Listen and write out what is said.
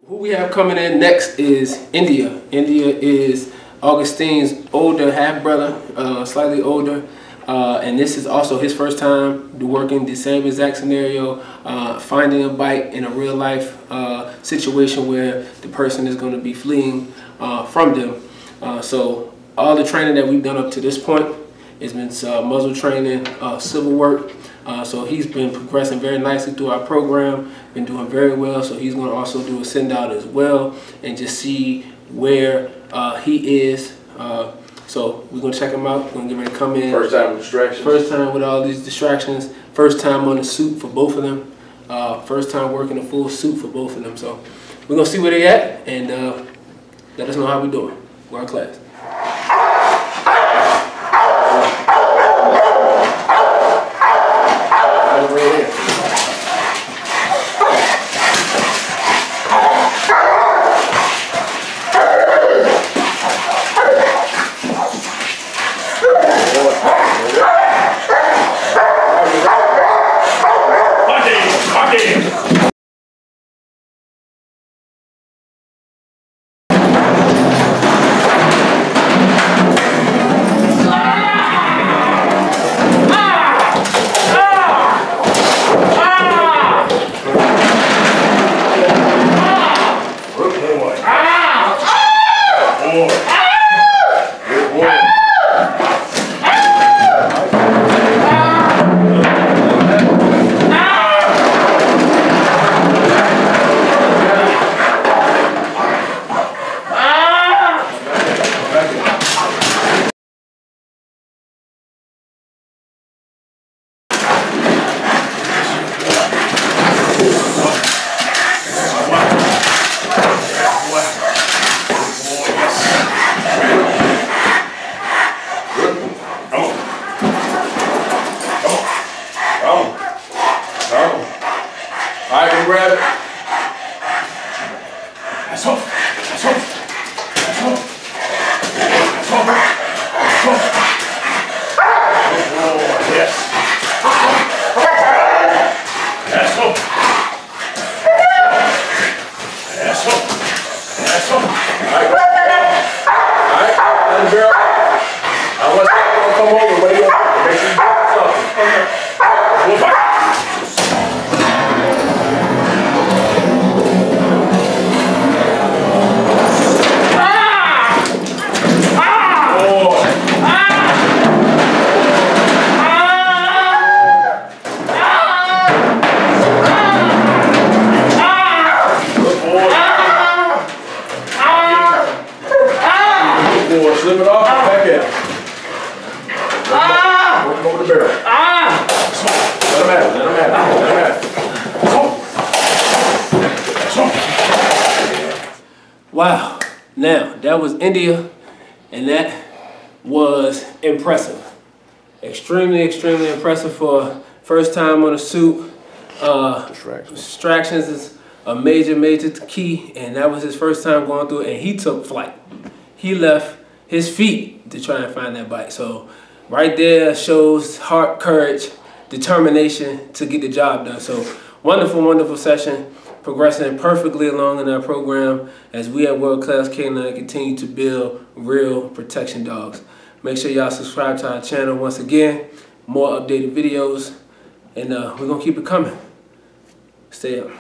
Who we have coming in next is India. India is Augustine's older half-brother, slightly older. And this is also his first time working the same exact scenario, finding a bike in a real life situation where the person is going to be fleeing from them. So all the training that we've done up to this point has been muzzle training, civil work. So he's been progressing very nicely through our program, been doing very well. So he's going to also do a send out as well and just see where he is. So we're going to check him out. We're going to get ready to come in. First time with distractions. First time with all these distractions. First time on the suit for both of them. First time working a full suit for both of them. So we're going to see where they at and let us know how we're doing. We're in class. Grab it. That's off. That's off. That's off. That's off. That's off. Oh, yes. That's off. That's off. That's off. All right. All right. Let the girl. I want you to come over. What do you want? Make sure you do something. Okay. We'll fight. Slip it off and back in. Work over the barrel. Let him have it, let him have it, let him have it. Wow. Now, that was India, and that was impressive. Extremely, extremely impressive for first time on a suit. Distractions is a major, major key, and that was his first time going through it, and he took flight. He left his feet to try and find that bike. So right there shows heart, courage, determination to get the job done. So wonderful, wonderful session, progressing perfectly along in our program as we at World Class K9 continue to build real protection dogs. Make sure y'all subscribe to our channel once again, more updated videos, and we're gonna keep it coming. Stay up.